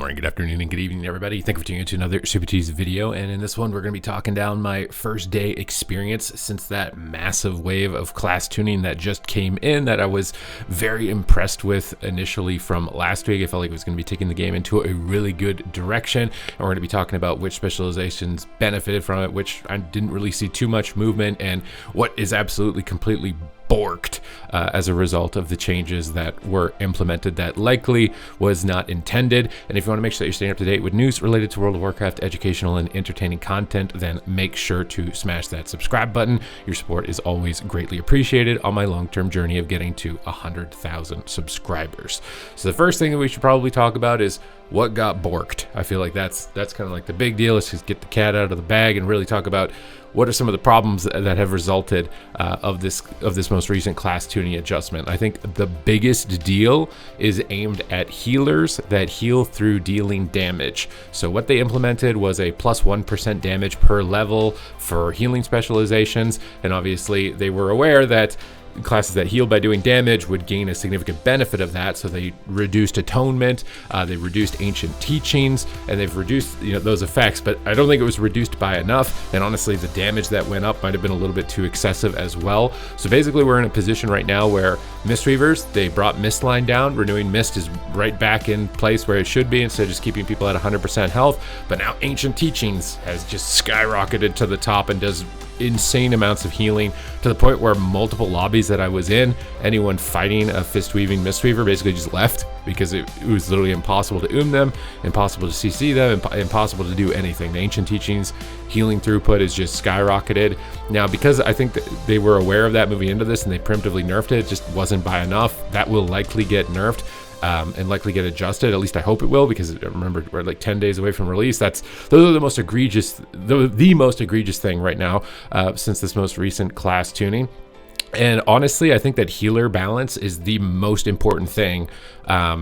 morning, good afternoon, and good evening, everybody. Thank you for tuning into another Supatease video. And in this one, we're going to be talking down my first day experience since that massive wave of class tuning that just came in that I was very impressed with initially from last week. I felt like it was going to be taking the game into a really good direction. And we're going to be talking about which specializations benefited from it, which I didn't really see too much movement, and what is absolutely completely borked as a result of the changes that were implemented that likely was not intended. And if you want to make sure that you're staying up to date with news related to World of Warcraft, educational and entertaining content, then make sure to smash that subscribe button. Your support is always greatly appreciated on my long-term journey of getting to 100,000 subscribers. So the first thing that we should probably talk about is what got borked. I feel like that's kind of like the big deal. Let's just get the cat out of the bag and really talk about what are some of the problems that have resulted of this most recent class tuning adjustment. I think the biggest deal is aimed at healers that heal through dealing damage. So what they implemented was a plus 1% damage per level for healing specializations, and obviously they were aware that classes that heal by doing damage would gain a significant benefit of that, so they reduced atonement, they reduced ancient teachings, and they've reduced those effects, but I don't think it was reduced by enough. And honestly, the damage that went up might have been a little bit too excessive as well. So basically we're in a position right now where Mistweavers, they brought Mistline down. Renewing Mist is right back in place where it should be, instead of just keeping people at 100% health. But now ancient teachings has just skyrocketed to the top and does insane amounts of healing, to the point where multiple lobbies that I was in, anyone fighting a fist weaving Mistweaver basically just left because it was literally impossible to them, impossible to CC them, impossible to do anything. The ancient teachings healing throughput is just skyrocketed. Now, because I think that they were aware of that moving into this and they preemptively nerfed it, it just wasn't by enough. That will likely get nerfed. And likely get adjusted. At least I hope it will, because remember, we're like 10 days away from release. Those are the most egregious, the most egregious thing right now since this most recent class tuning. And honestly, I think that healer balance is the most important thing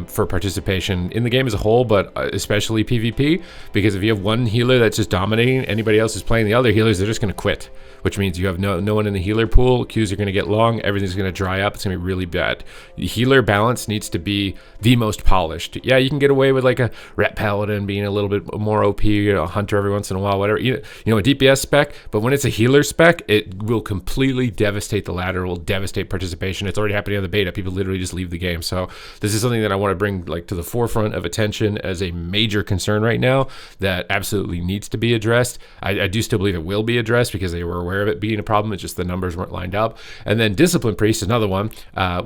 for participation in the game as a whole, but especially PvP, because if you have one healer that's just dominating, anybody else is playing the other healers, they're just going to quit, which means you have no one in the healer pool. Queues are going to get long, everything's going to dry up, it's going to be really bad. The healer balance needs to be the most polished. Yeah, you can get away with like a ret paladin being a little bit more OP, a hunter every once in a while, whatever, a DPS spec, but when it's a healer spec, it will completely devastate the ladder, will devastate participation. It's already happening on the beta. People literally just leave the game. So this is something that I want to bring to the forefront of attention as a major concern right now that absolutely needs to be addressed. I do still believe it will be addressed because they were aware of it being a problem. It's just the numbers weren't lined up. And then Discipline Priest, another one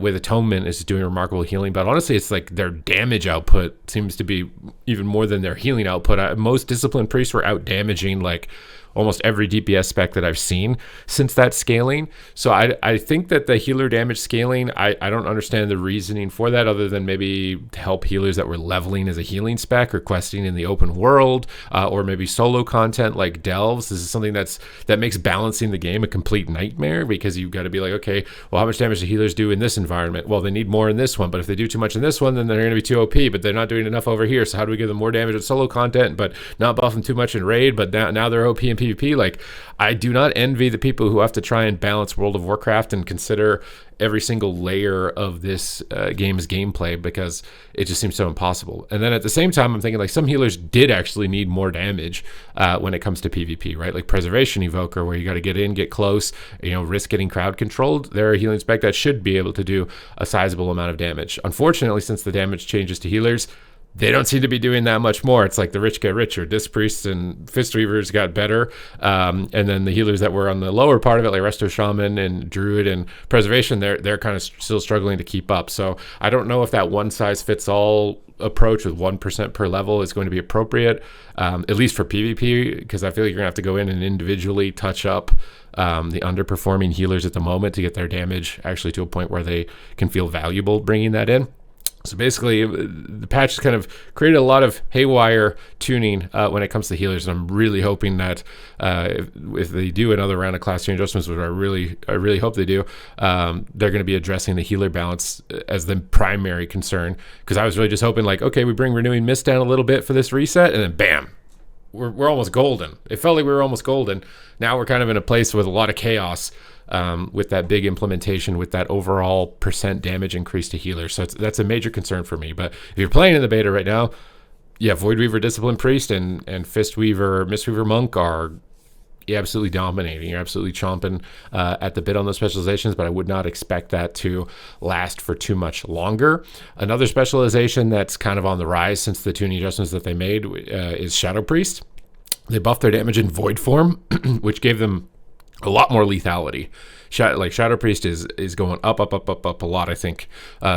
with Atonement, is doing remarkable healing, but honestly it's like their damage output seems to be even more than their healing output. Most Discipline Priests were out damaging like almost every DPS spec that I've seen since that scaling. So I think that the healer damage scaling, I don't understand the reasoning for that, other than maybe to help healers that were leveling as a healing spec or questing in the open world, or maybe solo content like delves. This is something that makes balancing the game a complete nightmare, because you've got to be like, okay, well, how much damage do healers do in this environment? Well, they need more in this one, but if they do too much in this one, then they're going to be too OP, but they're not doing enough over here. So how do we give them more damage in solo content, but not buff them too much in raid, but now they're OP in PvP? Like, I do not envy the people who have to try and balance World of Warcraft and consider every single layer of this game's gameplay, because it just seems so impossible. And then at the same time, I'm thinking like some healers did actually need more damage when it comes to PvP, right? Like Preservation Evoker, where you got to get in, get close, risk getting crowd controlled. They're a healing spec that should be able to do a sizable amount of damage. Unfortunately, since the damage changes to healers, they don't seem to be doing that much more. It's like the rich get richer. Disc Priests and Fistweavers got better. And then the healers that were on the lower part of it, like Resto Shaman and Druid and Preservation, they're kind of still struggling to keep up. So I don't know if that one-size-fits-all approach with 1% per level is going to be appropriate, at least for PvP, because I feel like you're going to have to go in and individually touch up the underperforming healers at the moment to get their damage actually to a point where they can feel valuable bringing that in. So basically, the patch has kind of created a lot of haywire tuning when it comes to healers, and I'm really hoping that if they do another round of class tuning adjustments, which I really hope they do, they're going to be addressing the healer balance as the primary concern. Because I was really just hoping, like, okay, we bring Renewing Mist down a little bit for this reset, and then bam, we're almost golden. It felt like we were almost golden. Now we're kind of in a place with a lot of chaos. With that big implementation, with that overall percent damage increase to healers. So that's a major concern for me. But if you're playing in the beta right now, yeah, Voidweaver Discipline Priest and Fistweaver Mistweaver Monk are absolutely dominating. You're absolutely chomping at the bit on those specializations, but I would not expect that to last for too much longer. Another specialization that's kind of on the rise since the tuning adjustments that they made is Shadow Priest. They buffed their damage in Void form, which gave them a lot more lethality. Shadow Priest is going up a lot, I think,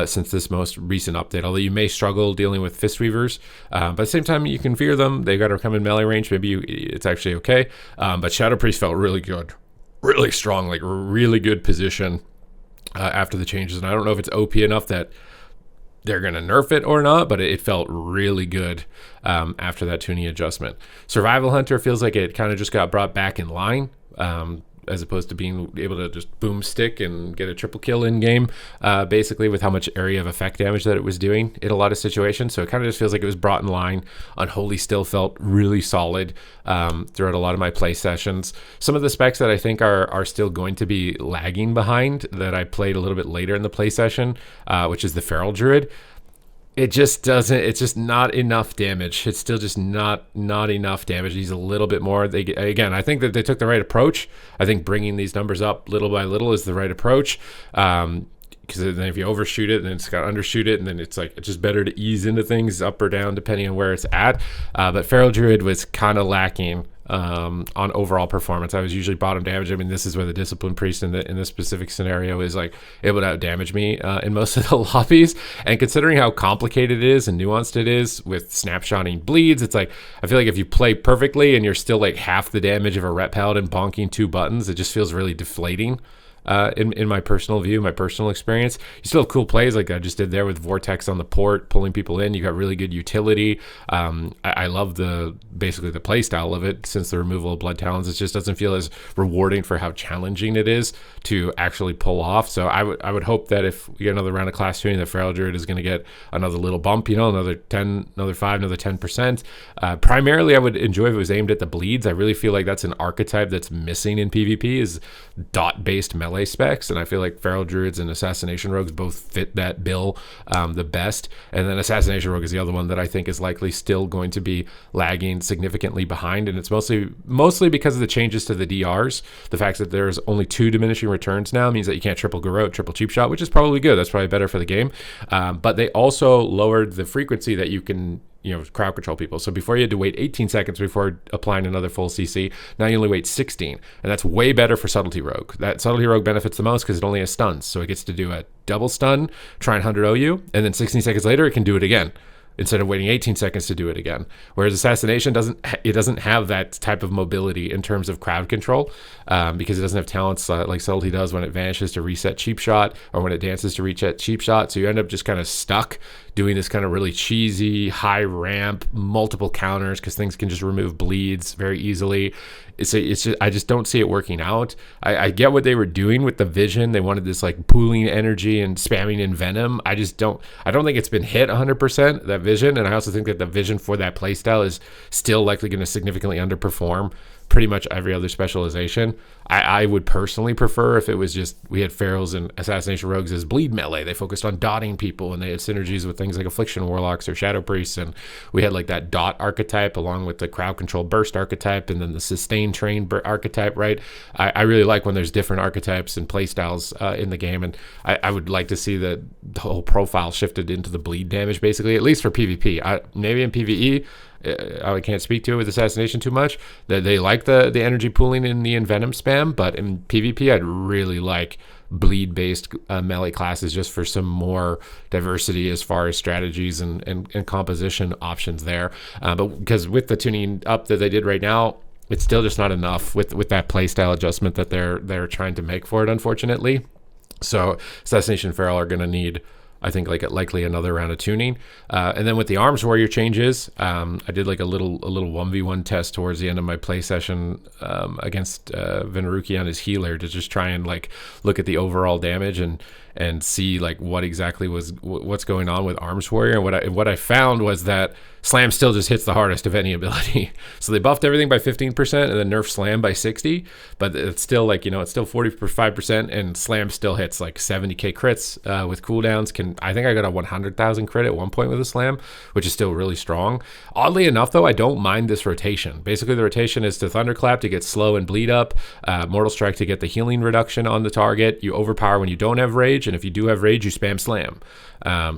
since this most recent update. Although you may struggle dealing with Fistweavers, but at the same time, you can fear them. They got to come in melee range. Maybe it's actually okay. But Shadow Priest felt really good, really strong, like really good position after the changes. And I don't know if it's OP enough that they're going to nerf it or not, but it felt really good after that tuning adjustment. Survival Hunter feels like it kind of just got brought back in line. As opposed to being able to just boom stick and get a triple kill in game, basically with how much area of effect damage that it was doing in a lot of situations. So it kind of just feels like it was brought in line. Unholy still felt really solid throughout a lot of my play sessions. Some of the specs that I think are still going to be lagging behind that I played a little bit later in the play session, which is the Feral Druid. It just doesn't, it's just not enough damage. It's still just not enough damage. He's a little bit more. Again, I think that they took the right approach. I think bringing these numbers up little by little is the right approach. Because then if you overshoot it, then it's got to undershoot it, and then it's just better to ease into things up or down depending on where it's at. But Feral Druid was kind of lacking on overall performance. I was usually bottom damage. I mean, this is where the Discipline Priest in this specific scenario is like able to out damage me in most of the lobbies. And considering how complicated it is and nuanced it is with snapshotting bleeds, it's like I feel like if you play perfectly and you're still like half the damage of a Ret Paladin bonking 2 buttons, it just feels really deflating. In my personal view, my personal experience. You still have cool plays like I just did there with Vortex on the port, pulling people in. You got really good utility. I love basically the play style of it since the removal of Blood Talons. It just doesn't feel as rewarding for how challenging it is to actually pull off. So I would hope that if we get another round of class tuning, the Feral Druid is going to get another little bump, another 10, another 5, another 10%. Primarily, I would enjoy if it was aimed at the bleeds. I really feel like that's an archetype that's missing in PvP is dot-based melee specs, and I feel like Feral Druids and Assassination Rogues both fit that bill the best. And then Assassination Rogue is the other one that I think is likely still going to be lagging significantly behind, and it's mostly because of the changes to the DRs. The fact that there's only 2 diminishing returns now means that you can't triple garrote, triple cheap shot, which is probably good. That's probably better for the game. But they also lowered the frequency that you can crowd control people. So before you had to wait 18 seconds before applying another full CC, now you only wait 16. And that's way better for Subtlety Rogue. That Subtlety Rogue benefits the most because it only has stuns. So it gets to do a double stun, try and 100 OU, and then 16 seconds later it can do it again, instead of waiting 18 seconds to do it again. Whereas Assassination doesn't have that type of mobility in terms of crowd control because it doesn't have talents like Subtlety does when it vanishes to reset cheap shot or when it dances to reset cheap shot. So you end up just kind of stuck doing this kind of really cheesy, high ramp, multiple counters because things can just remove bleeds very easily. It's just, I just don't see it working out. I get what they were doing with the vision. They wanted this like pooling energy and spamming in Venom. I don't think it's been hit 100%, that vision. And I also think that the vision for that playstyle is still likely going to significantly underperform pretty much every other specialization. I would personally prefer if it was just we had Ferals and Assassination Rogues as bleed melee. They focused on dotting people and they had synergies with things like Affliction Warlocks or Shadow Priests, and we had like that dot archetype along with the crowd control burst archetype and then the sustain train archetype, right? I really like when there's different archetypes and playstyles in the game, and I would like to see the whole profile shifted into the bleed damage basically, at least for PvP. Maybe in PvE, I can't speak to it with Assassination too much. They like the energy pooling in the Envenom spam, but in PvP, I'd really like bleed-based melee classes just for some more diversity as far as strategies and composition options there. But because with the tuning up that they did right now, it's still just not enough with that playstyle adjustment that they're trying to make for it, unfortunately. So Assassination Feral are going to need, I think, likely another round of tuning. And then with the Arms Warrior changes, I did like a little 1v1 test towards the end of my play session against Veneruki on his healer to just try and like look at the overall damage. And and see like what exactly what's going on with Arms Warrior. And what I found was that Slam still just hits the hardest of any ability. So they buffed everything by 15% and then nerfed Slam by 60, but it's still like, it's still 45%, and Slam still hits like 70k crits with cooldowns. I think I got a 100,000 crit at one point with a Slam, which is still really strong. Oddly enough though, I don't mind this rotation. Basically the rotation is to Thunderclap to get slow and bleed up, Mortal Strike to get the healing reduction on the target. You overpower when you don't have rage, and if you do have rage, you spam Slam.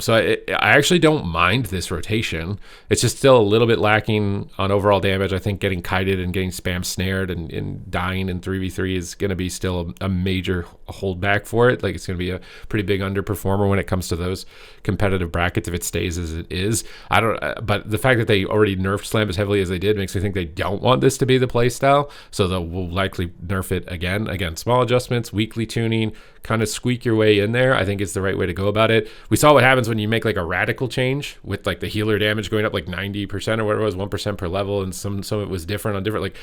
So I actually don't mind this rotation. It's just still a little bit lacking on overall damage. I think getting kited and getting spam snared and dying in 3v3 is going to be still a major holdback for it. Like, it's going to be a pretty big underperformer when it comes to those competitive brackets if it stays as it is. But the fact that they already nerfed Slam as heavily as they did makes me think they don't want this to be the playstyle. So they will likely nerf it again. Again, small adjustments, weekly tuning, kind of squeak your way in there, I think is the right way to go about it. We saw what happens when you make like a radical change with like the healer damage going up like 90% or whatever it was, 1% per level, and some of it was different on different, like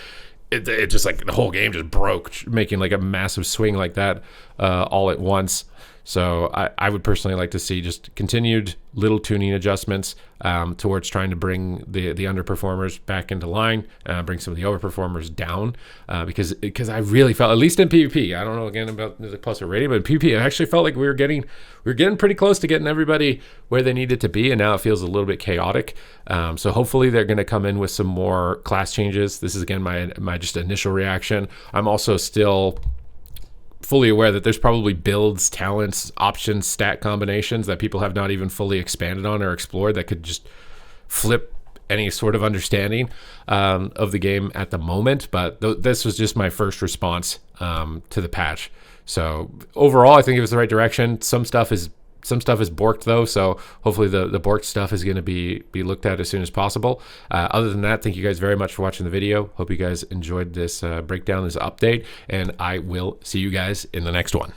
it just like the whole game just broke, making like a massive swing like that all at once. So I would personally like to see just continued little tuning adjustments towards trying to bring the underperformers back into line, bring some of the overperformers down, because I really felt, at least in PvP, I don't know again about the plus or rating, but in PvP I actually felt like we were getting pretty close to getting everybody where they needed to be, and now it feels a little bit chaotic. So hopefully they're going to come in with some more class changes. This is again my just initial reaction. I'm also still fully aware that there's probably builds, talents, options, stat combinations that people have not even fully expanded on or explored that could just flip any sort of understanding of the game at the moment. But this was just my first response to the patch. So overall, I think it was the right direction. Some stuff is borked though, so hopefully the borked stuff is going to be looked at as soon as possible. Other than that, thank you guys very much for watching the video. Hope you guys enjoyed this breakdown, this update, and I will see you guys in the next one.